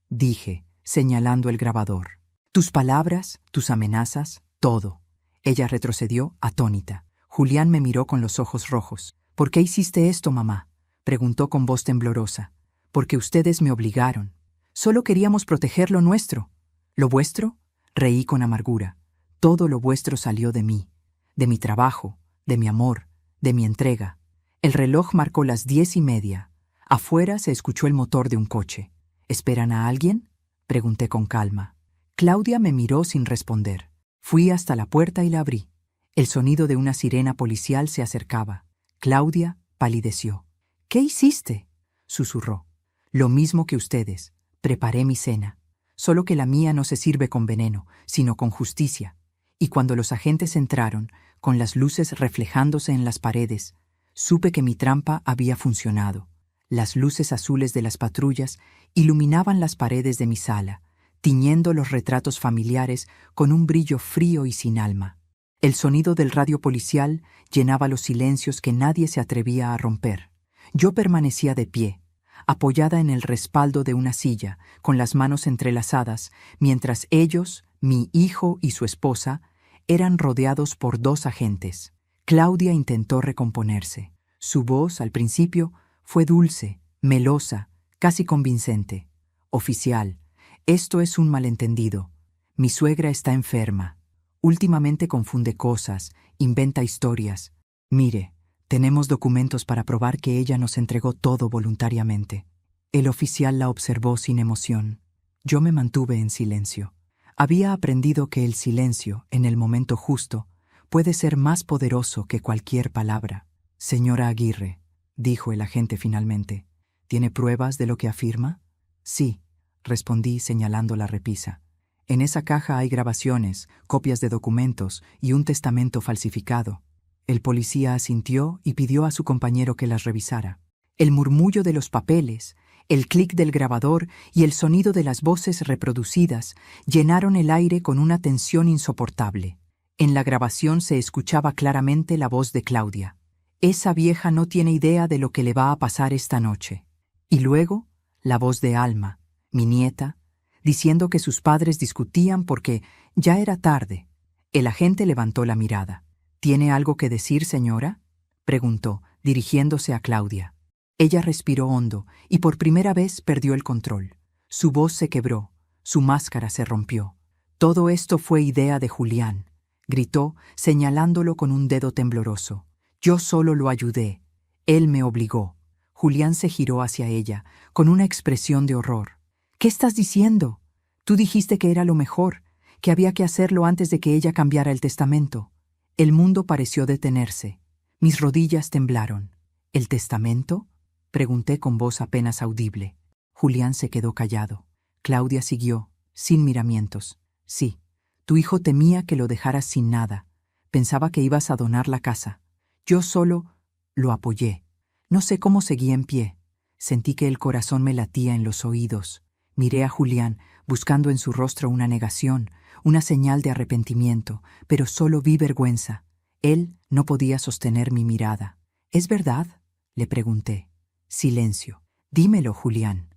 dije, señalando el grabador. «Tus palabras, tus amenazas, todo». Ella retrocedió, atónita. Julián me miró con los ojos rojos. «¿Por qué hiciste esto, mamá?», preguntó con voz temblorosa. «Porque ustedes me obligaron. Solo queríamos proteger lo nuestro». «¿Lo vuestro?», reí con amargura. «Todo lo vuestro salió de mí, de mi trabajo, de mi amor, de mi entrega». El reloj marcó las 10:30. Afuera se escuchó el motor de un coche. «¿Esperan a alguien?», pregunté con calma. Claudia me miró sin responder. Fui hasta la puerta y la abrí. El sonido de una sirena policial se acercaba. Claudia palideció. «¿Qué hiciste?», susurró. «Lo mismo que ustedes. Preparé mi cena. Solo que la mía no se sirve con veneno, sino con justicia». Y cuando los agentes entraron, con las luces reflejándose en las paredes, Supe que mi trampa había funcionado. Las luces azules de las patrullas iluminaban las paredes de mi sala, tiñendo los retratos familiares con un brillo frío y sin alma. El sonido del radio policial llenaba los silencios que nadie se atrevía a romper. Yo permanecía de pie, apoyada en el respaldo de una silla, con las manos entrelazadas, mientras ellos, mi hijo y su esposa, eran rodeados por 2 agentes. Claudia intentó recomponerse. Su voz, al principio, fue dulce, melosa, casi convincente. Oficial, esto es un malentendido. Mi suegra está enferma. Últimamente confunde cosas, inventa historias. Mire, tenemos documentos para probar que ella nos entregó todo voluntariamente. El oficial la observó sin emoción. Yo me mantuve en silencio. Había aprendido que el silencio, en el momento justo, puede ser más poderoso que cualquier palabra. Señora Aguirre, dijo el agente finalmente, ¿tiene pruebas de lo que afirma? Sí, respondí señalando la repisa. En esa caja hay grabaciones, copias de documentos y un testamento falsificado. El policía asintió y pidió a su compañero que las revisara. El murmullo de los papeles, el clic del grabador y el sonido de las voces reproducidas llenaron el aire con una tensión insoportable. En la grabación se escuchaba claramente la voz de Claudia. Esa vieja no tiene idea de lo que le va a pasar esta noche. Y luego, la voz de Alma, mi nieta, diciendo que sus padres discutían porque ya era tarde. El agente levantó la mirada. ¿Tiene algo que decir, señora?, preguntó, dirigiéndose a Claudia. Ella respiró hondo y por primera vez perdió el control. Su voz se quebró, su máscara se rompió. Todo esto fue idea de Julián, gritó, señalándolo con un dedo tembloroso. Yo solo lo ayudé. Él me obligó. Julián se giró hacia ella, con una expresión de horror. ¿Qué estás diciendo? Tú dijiste que era lo mejor, que había que hacerlo antes de que ella cambiara el testamento. El mundo pareció detenerse. Mis rodillas temblaron. ¿El testamento?, pregunté con voz apenas audible. Julián se quedó callado. Claudia siguió, sin miramientos. Sí, tu hijo temía que lo dejaras sin nada. Pensaba que ibas a donar la casa. Yo solo lo apoyé. No sé cómo seguí en pie. Sentí que el corazón me latía en los oídos. Miré a Julián, buscando en su rostro una negación, una señal de arrepentimiento, pero solo vi vergüenza. Él no podía sostener mi mirada. ¿Es verdad?, le pregunté. Silencio. Dímelo, Julián.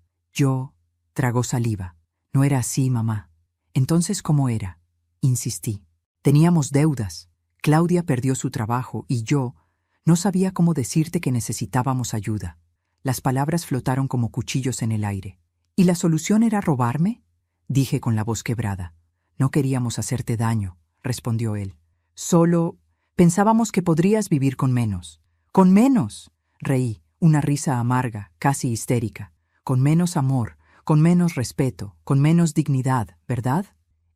Tragó saliva. No era así, mamá. Entonces, ¿cómo era? Insistí. Teníamos deudas. Claudia perdió su trabajo y yo no sabía cómo decirte que necesitábamos ayuda. Las palabras flotaron como cuchillos en el aire. ¿Y la solución era robarme?, dije con la voz quebrada. No queríamos hacerte daño, respondió él. Solo pensábamos que podrías vivir con menos. ¡Con menos!, reí, una risa amarga, casi histérica. Con menos amor, con menos respeto, con menos dignidad, ¿verdad?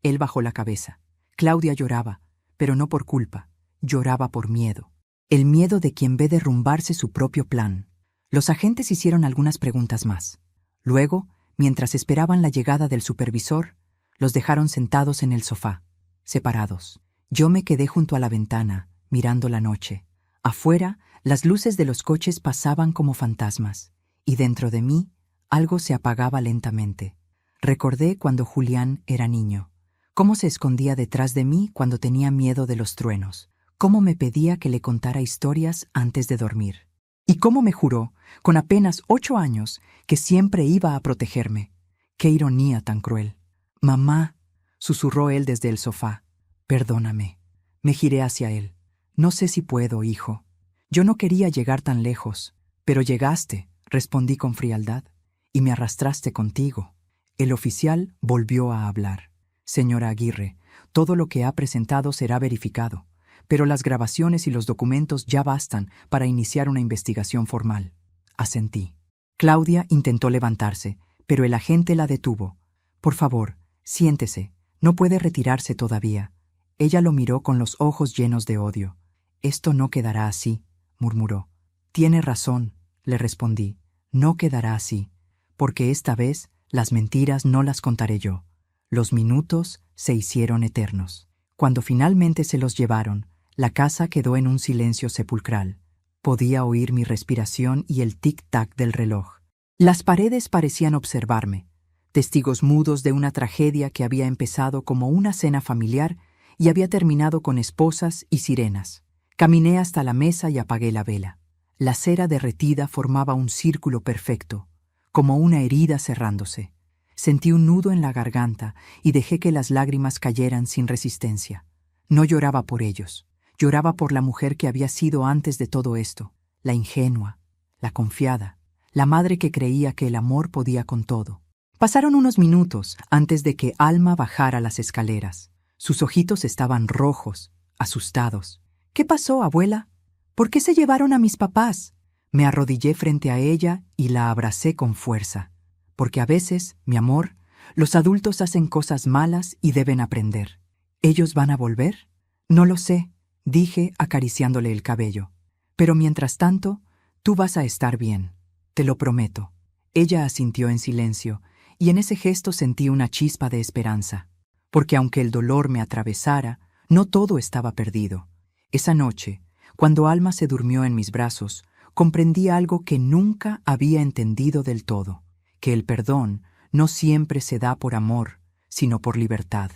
Él bajó la cabeza. Claudia lloraba, pero no por culpa. Lloraba por miedo. El miedo de quien ve derrumbarse su propio plan. Los agentes hicieron algunas preguntas más. Luego, mientras esperaban la llegada del supervisor, los dejaron sentados en el sofá, separados. Yo me quedé junto a la ventana, mirando la noche. Afuera, las luces de los coches pasaban como fantasmas, y dentro de mí, algo se apagaba lentamente. Recordé cuando Julián era niño, cómo se escondía detrás de mí cuando tenía miedo de los truenos, cómo me pedía que le contara historias antes de dormir. Y cómo me juró, con apenas 8 años, que siempre iba a protegerme. ¡Qué ironía tan cruel! «Mamá», susurró él desde el sofá. «Perdóname». Me giré hacia él. «No sé si puedo, hijo. Yo no quería llegar tan lejos, pero llegaste», respondí con frialdad, «y me arrastraste contigo». El oficial volvió a hablar. «Señora Aguirre, todo lo que ha presentado será verificado, pero las grabaciones y los documentos ya bastan para iniciar una investigación formal». Asentí. Claudia intentó levantarse, pero el agente la detuvo. «Por favor, siéntese. No puede retirarse todavía». Ella lo miró con los ojos llenos de odio. «Esto no quedará así», murmuró. «Tiene razón», le respondí. «No quedará así, porque esta vez las mentiras no las contaré yo». Los minutos se hicieron eternos. Cuando finalmente se los llevaron, la casa quedó en un silencio sepulcral. Podía oír mi respiración y el tic-tac del reloj. Las paredes parecían observarme, testigos mudos de una tragedia que había empezado como una cena familiar y había terminado con esposas y sirenas. Caminé hasta la mesa y apagué la vela. La cera derretida formaba un círculo perfecto, como una herida cerrándose. Sentí un nudo en la garganta y dejé que las lágrimas cayeran sin resistencia. No lloraba por ellos, lloraba por la mujer que había sido antes de todo esto, la ingenua, la confiada, la madre que creía que el amor podía con todo. Pasaron unos minutos antes de que Alma bajara las escaleras. Sus ojitos estaban rojos, asustados. «¿Qué pasó, abuela? ¿Por qué se llevaron a mis papás?» Me arrodillé frente a ella y la abracé con fuerza. Porque a veces, mi amor, los adultos hacen cosas malas y deben aprender. ¿Ellos van a volver? No lo sé, dije acariciándole el cabello. Pero mientras tanto, tú vas a estar bien, te lo prometo. Ella asintió en silencio, y en ese gesto sentí una chispa de esperanza. Porque aunque el dolor me atravesara, no todo estaba perdido. Esa noche, cuando Alma se durmió en mis brazos, comprendí algo que nunca había entendido del todo, que el perdón no siempre se da por amor, sino por libertad,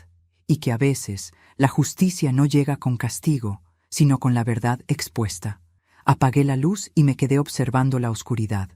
y que a veces la justicia no llega con castigo, sino con la verdad expuesta. Apagué la luz y me quedé observando la oscuridad.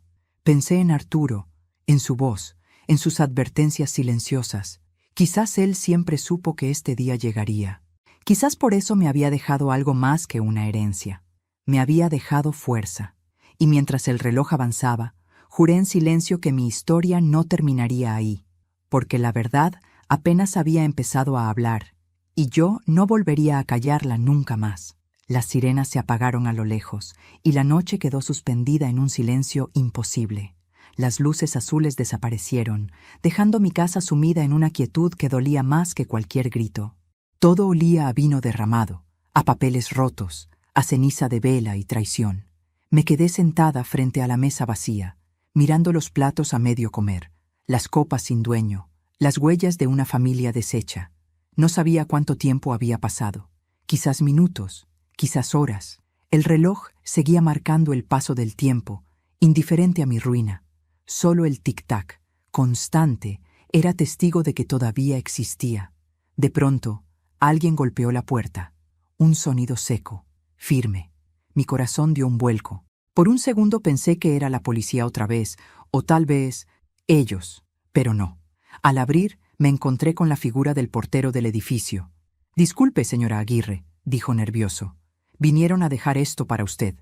Pensé en Arturo, en su voz, en sus advertencias silenciosas. Quizás él siempre supo que este día llegaría. Quizás por eso me había dejado algo más que una herencia. Me había dejado fuerza. Y mientras el reloj avanzaba, juré en silencio que mi historia no terminaría ahí, porque la verdad apenas había empezado a hablar, y yo no volvería a callarla nunca más. Las sirenas se apagaron a lo lejos, y la noche quedó suspendida en un silencio imposible. Las luces azules desaparecieron, dejando mi casa sumida en una quietud que dolía más que cualquier grito. Todo olía a vino derramado, a papeles rotos, a ceniza de vela y traición. Me quedé sentada frente a la mesa vacía, mirando los platos a medio comer, las copas sin dueño, las huellas de una familia deshecha. No sabía cuánto tiempo había pasado, quizás minutos, quizás horas. El reloj seguía marcando el paso del tiempo, indiferente a mi ruina. Solo el tic-tac, constante, era testigo de que todavía existía. De pronto, alguien golpeó la puerta. Un sonido seco, firme. Mi corazón dio un vuelco. Por un segundo pensé que era la policía otra vez, o tal vez ellos, pero no. Al abrir, me encontré con la figura del portero del edificio. «Disculpe, señora Aguirre», dijo nervioso. «Vinieron a dejar esto para usted».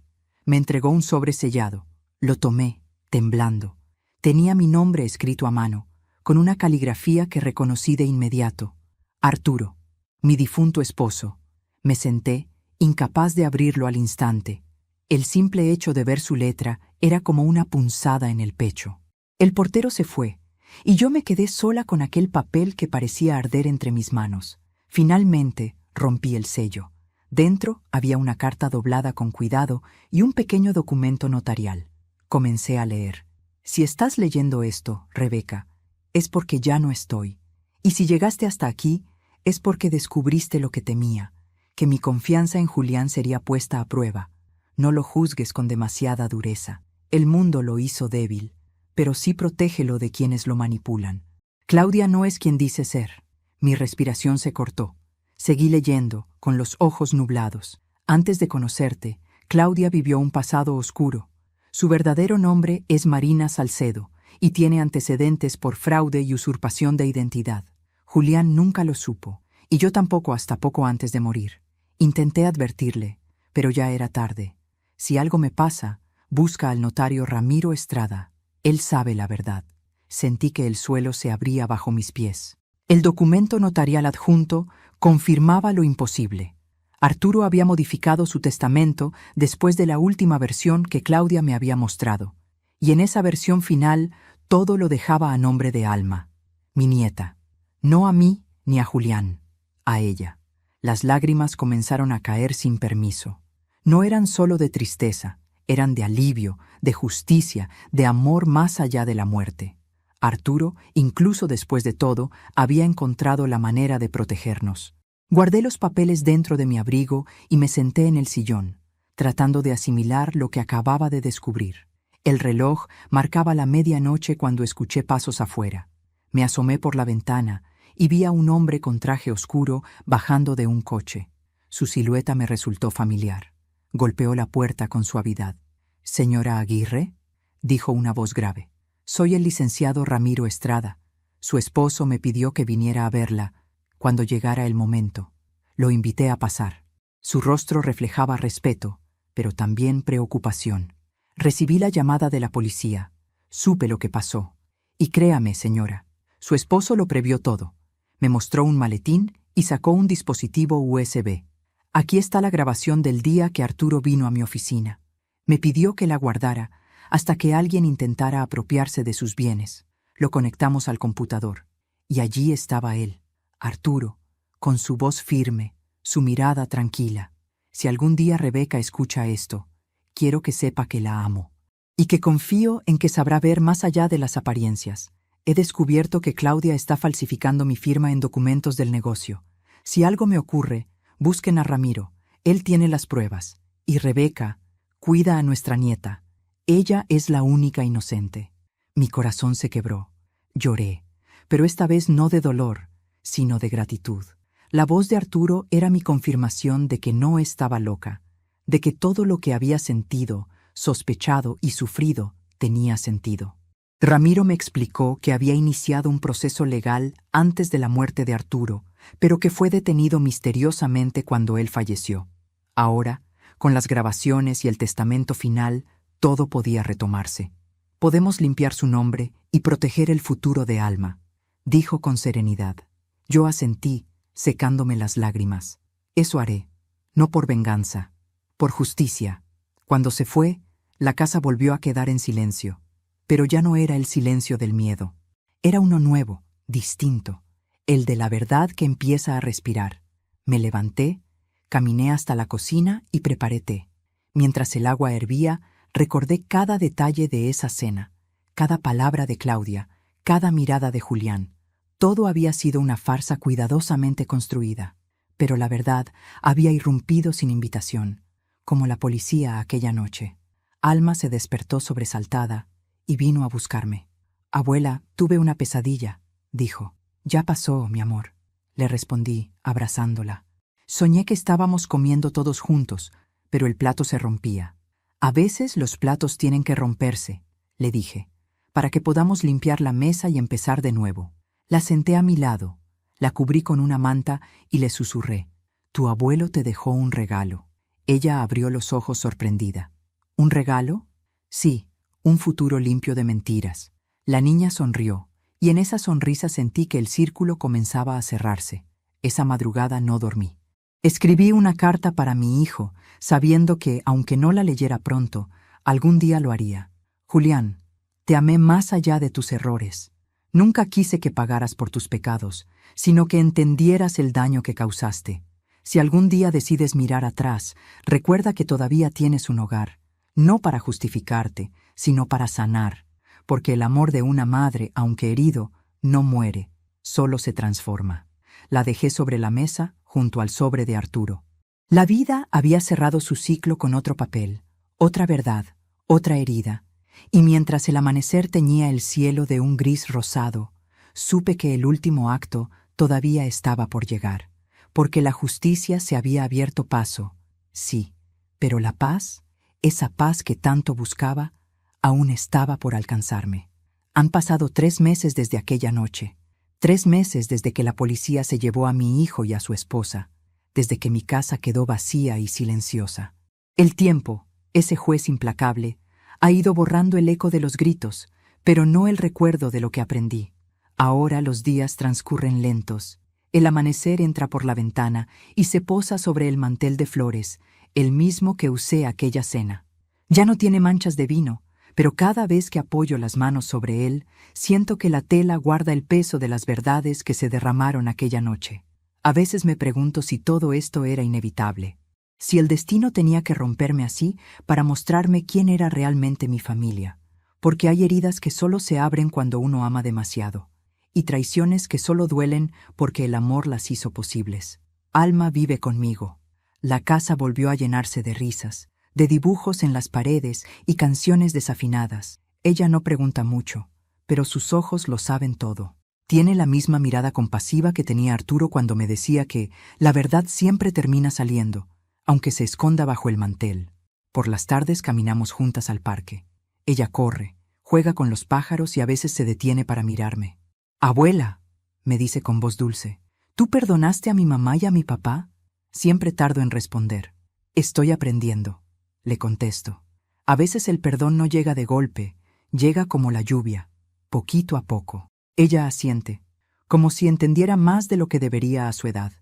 Me entregó un sobre sellado. Lo tomé, temblando. Tenía mi nombre escrito a mano, con una caligrafía que reconocí de inmediato. Arturo, mi difunto esposo. Me senté, incapaz de abrirlo al instante. El simple hecho de ver su letra era como una punzada en el pecho. El portero se fue, y yo me quedé sola con aquel papel que parecía arder entre mis manos. Finalmente rompí el sello. Dentro había una carta doblada con cuidado y un pequeño documento notarial. Comencé a leer. «Si estás leyendo esto, Rebeca, es porque ya no estoy. Y si llegaste hasta aquí, es porque descubriste lo que temía, que mi confianza en Julián sería puesta a prueba. No lo juzgues con demasiada dureza. El mundo lo hizo débil, pero sí protégelo de quienes lo manipulan. Claudia no es quien dice ser». Mi respiración se cortó. Seguí leyendo, con los ojos nublados. «Antes de conocerte, Claudia vivió un pasado oscuro. Su verdadero nombre es Marina Salcedo y tiene antecedentes por fraude y usurpación de identidad. Julián nunca lo supo, y yo tampoco hasta poco antes de morir. Intenté advertirle, pero ya era tarde. Si algo me pasa, busca al notario Ramiro Estrada. Él sabe la verdad». Sentí que el suelo se abría bajo mis pies. El documento notarial adjunto confirmaba lo imposible. Arturo había modificado su testamento después de la última versión que Claudia me había mostrado, y en esa versión final todo lo dejaba a nombre de Alma, mi nieta. No a mí ni a Julián, a ella. Las lágrimas comenzaron a caer sin permiso. No eran solo de tristeza, eran de alivio, de justicia, de amor más allá de la muerte. Arturo, incluso después de todo, había encontrado la manera de protegernos. Guardé los papeles dentro de mi abrigo y me senté en el sillón. tratando de asimilar lo que acababa de descubrir. El reloj marcaba la medianoche cuando escuché pasos afuera. Me asomé por la ventana y vi a un hombre con traje oscuro bajando de un coche. Su silueta me resultó familiar. Golpeó la puerta con suavidad. «¿Señora Aguirre?», dijo una voz grave. «Soy el licenciado Ramiro Estrada. Su esposo me pidió que viniera a verla cuando llegara el momento. Lo invité a pasar». Su rostro reflejaba respeto, pero también preocupación. Recibí la llamada de la policía. Supe lo que pasó. Y créame, señora, su esposo lo previó todo. Me mostró un maletín y sacó un dispositivo USB. Aquí está la grabación del día que Arturo vino a mi oficina. Me pidió que la guardara hasta que alguien intentara apropiarse de sus bienes. Lo conectamos al computador. Y allí estaba él, Arturo, con su voz firme, su mirada tranquila. Si algún día Rebeca escucha esto, quiero que sepa que la amo. Y que confío en que sabrá ver más allá de las apariencias. He descubierto que Claudia está falsificando mi firma en documentos del negocio. Si algo me ocurre, busquen a Ramiro. Él tiene las pruebas. Y Rebeca, cuida a nuestra nieta. Ella es la única inocente. Mi corazón se quebró. Lloré, pero esta vez no de dolor, sino de gratitud. La voz de Arturo era mi confirmación de que no estaba loca, de que todo lo que había sentido, sospechado y sufrido tenía sentido. Ramiro me explicó que había iniciado un proceso legal antes de la muerte de Arturo, pero que fue detenido misteriosamente cuando él falleció. Ahora, con las grabaciones y el testamento final, todo podía retomarse. Podemos limpiar su nombre y proteger el futuro de Alma, dijo con serenidad. Yo asentí, secándome las lágrimas. Eso haré, no por venganza, por justicia. Cuando se fue, la casa volvió a quedar en silencio, pero ya no era el silencio del miedo. Era uno nuevo, distinto, el de la verdad que empieza a respirar. Me levanté, caminé hasta la cocina y preparé té. Mientras el agua hervía, recordé cada detalle de esa cena, cada palabra de Claudia, cada mirada de Julián. Todo había sido una farsa cuidadosamente construida, pero la verdad había irrumpido sin invitación, como la policía aquella noche. Alma se despertó sobresaltada y vino a buscarme. «Abuela, tuve una pesadilla», dijo. «Ya pasó, mi amor», le respondí, abrazándola. «Soñé que estábamos comiendo todos juntos, pero el plato se rompía. A veces los platos tienen que romperse», le dije, «para que podamos limpiar la mesa y empezar de nuevo». La senté a mi lado, la cubrí con una manta y le susurré. «Tu abuelo te dejó un regalo». Ella abrió los ojos sorprendida. «¿Un regalo?» «Sí, un futuro limpio de mentiras». La niña sonrió, y en esa sonrisa sentí que el círculo comenzaba a cerrarse. Esa madrugada no dormí. Escribí una carta para mi hijo, sabiendo que, aunque no la leyera pronto, algún día lo haría. «Julián, te amé más allá de tus errores. Nunca quise que pagaras por tus pecados, sino que entendieras el daño que causaste. Si algún día decides mirar atrás, recuerda que todavía tienes un hogar, no para justificarte, sino para sanar, porque el amor de una madre, aunque herido, no muere, solo se transforma». La dejé sobre la mesa, junto al sobre de Arturo. La vida había cerrado su ciclo con otro papel, otra verdad, otra herida. Y mientras el amanecer teñía el cielo de un gris rosado, supe que el último acto todavía estaba por llegar, porque la justicia se había abierto paso, sí, pero la paz, esa paz que tanto buscaba, aún estaba por alcanzarme. Han pasado 3 meses desde aquella noche, 3 meses desde que la policía se llevó a mi hijo y a su esposa, desde que mi casa quedó vacía y silenciosa. El tiempo, ese juez implacable, ha ido borrando el eco de los gritos, pero no el recuerdo de lo que aprendí. Ahora los días transcurren lentos. El amanecer entra por la ventana y se posa sobre el mantel de flores, el mismo que usé aquella cena. Ya no tiene manchas de vino, pero cada vez que apoyo las manos sobre él, siento que la tela guarda el peso de las verdades que se derramaron aquella noche. A veces me pregunto si todo esto era inevitable. Si el destino tenía que romperme así para mostrarme quién era realmente mi familia, porque hay heridas que solo se abren cuando uno ama demasiado, y traiciones que solo duelen porque el amor las hizo posibles. Alma vive conmigo. La casa volvió a llenarse de risas, de dibujos en las paredes y canciones desafinadas. Ella no pregunta mucho, pero sus ojos lo saben todo. Tiene la misma mirada compasiva que tenía Arturo cuando me decía que la verdad siempre termina saliendo, aunque se esconda bajo el mantel. Por las tardes caminamos juntas al parque. Ella corre, juega con los pájaros y a veces se detiene para mirarme. «Abuela», me dice con voz dulce, «¿tú perdonaste a mi mamá y a mi papá?» Siempre tardo en responder. «Estoy aprendiendo», le contesto. A veces el perdón no llega de golpe, llega como la lluvia, poquito a poco. Ella asiente, como si entendiera más de lo que debería a su edad.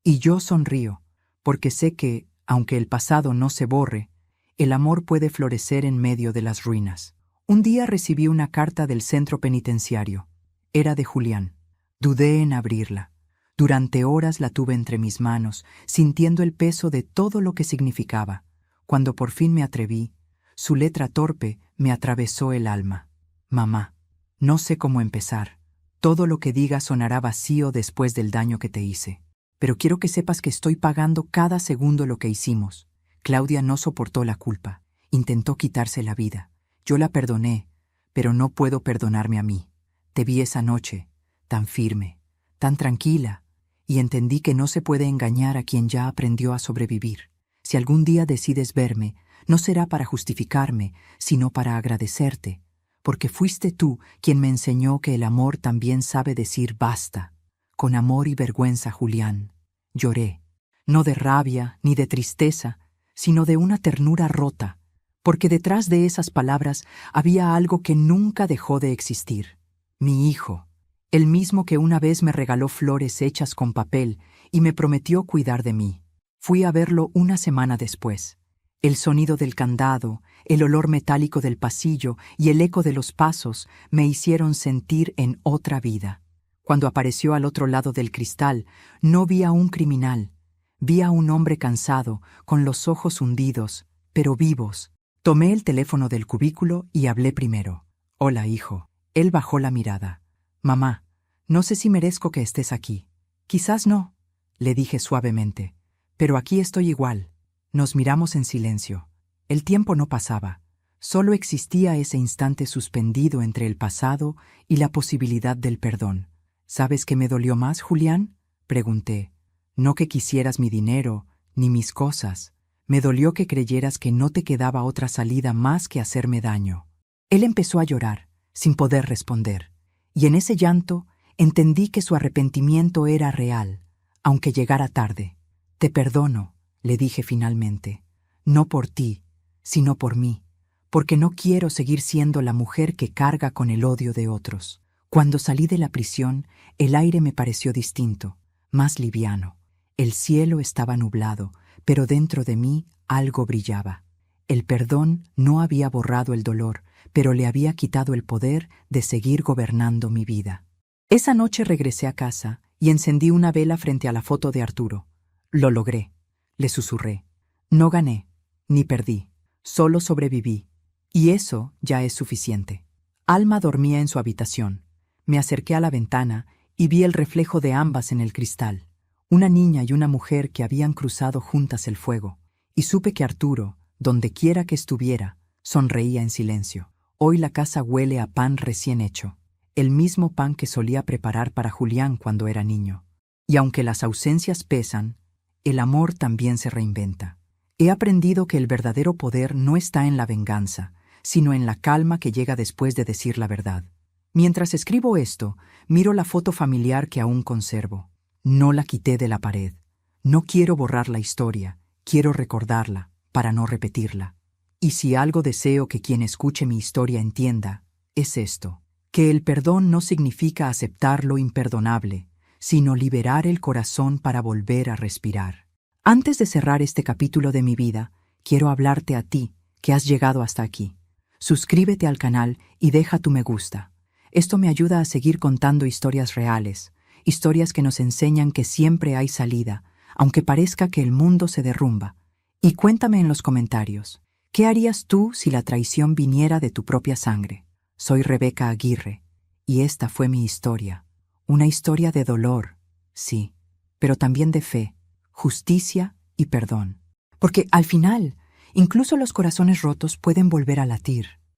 Y yo sonrío, porque sé que, aunque el pasado no se borre, el amor puede florecer en medio de las ruinas. Un día recibí una carta del centro penitenciario. Era de Julián. Dudé en abrirla. Durante horas la tuve entre mis manos, sintiendo el peso de todo lo que significaba. Cuando por fin me atreví, su letra torpe me atravesó el alma. «Mamá, no sé cómo empezar. Todo lo que diga sonará vacío después del daño que te hice. Pero quiero que sepas que estoy pagando cada segundo lo que hicimos. Claudia no soportó la culpa. Intentó quitarse la vida. Yo la perdoné, pero no puedo perdonarme a mí. Te vi esa noche, tan firme, tan tranquila, y entendí que no se puede engañar a quien ya aprendió a sobrevivir. Si algún día decides verme, no será para justificarme, sino para agradecerte, porque fuiste tú quien me enseñó que el amor también sabe decir basta. Con amor y vergüenza, Julián. Lloré, no de rabia ni de tristeza, sino de una ternura rota, porque detrás de esas palabras había algo que nunca dejó de existir. Mi hijo, el mismo que una vez me regaló flores hechas con papel y me prometió cuidar de mí. Fui a verlo una semana después. El sonido del candado, el olor metálico del pasillo y el eco de los pasos me hicieron sentir en otra vida. Cuando apareció al otro lado del cristal, no vi a un criminal. Vi a un hombre cansado, con los ojos hundidos, pero vivos. Tomé el teléfono del cubículo y hablé primero. «Hola, hijo». Él bajó la mirada. «Mamá, no sé si merezco que estés aquí». «Quizás no», le dije suavemente, «pero aquí estoy igual». Nos miramos en silencio. El tiempo no pasaba. Solo existía ese instante suspendido entre el pasado y la posibilidad del perdón. «¿Sabes qué me dolió más, Julián?», pregunté. «No que quisieras mi dinero, ni mis cosas. Me dolió que creyeras que no te quedaba otra salida más que hacerme daño». Él empezó a llorar, sin poder responder. Y en ese llanto entendí que su arrepentimiento era real, aunque llegara tarde. «Te perdono», le dije finalmente. «No por ti, sino por mí, porque no quiero seguir siendo la mujer que carga con el odio de otros». Cuando salí de la prisión, el aire me pareció distinto, más liviano. El cielo estaba nublado, pero dentro de mí algo brillaba. El perdón no había borrado el dolor, pero le había quitado el poder de seguir gobernando mi vida. Esa noche regresé a casa y encendí una vela frente a la foto de Arturo. «Lo logré», le susurré. «No gané, ni perdí, solo sobreviví, y eso ya es suficiente». Alma dormía en su habitación. Me acerqué a la ventana y vi el reflejo de ambas en el cristal, una niña y una mujer que habían cruzado juntas el fuego, y supe que Arturo, donde quiera que estuviera, sonreía en silencio. Hoy la casa huele a pan recién hecho, el mismo pan que solía preparar para Julián cuando era niño. Y aunque las ausencias pesan, el amor también se reinventa. He aprendido que el verdadero poder no está en la venganza, sino en la calma que llega después de decir la verdad. Mientras escribo esto, miro la foto familiar que aún conservo. No la quité de la pared. No quiero borrar la historia, quiero recordarla, para no repetirla. Y si algo deseo que quien escuche mi historia entienda, es esto: que el perdón no significa aceptar lo imperdonable, sino liberar el corazón para volver a respirar. Antes de cerrar este capítulo de mi vida, quiero hablarte a ti, que has llegado hasta aquí. Suscríbete al canal y deja tu me gusta. Esto me ayuda a seguir contando historias reales, historias que nos enseñan que siempre hay salida, aunque parezca que el mundo se derrumba. Y cuéntame en los comentarios, ¿qué harías tú si la traición viniera de tu propia sangre? Soy Rebeca Aguirre, y esta fue mi historia. Una historia de dolor, sí, pero también de fe, justicia y perdón. Porque al final, Incluso los corazones rotos pueden volver a latir.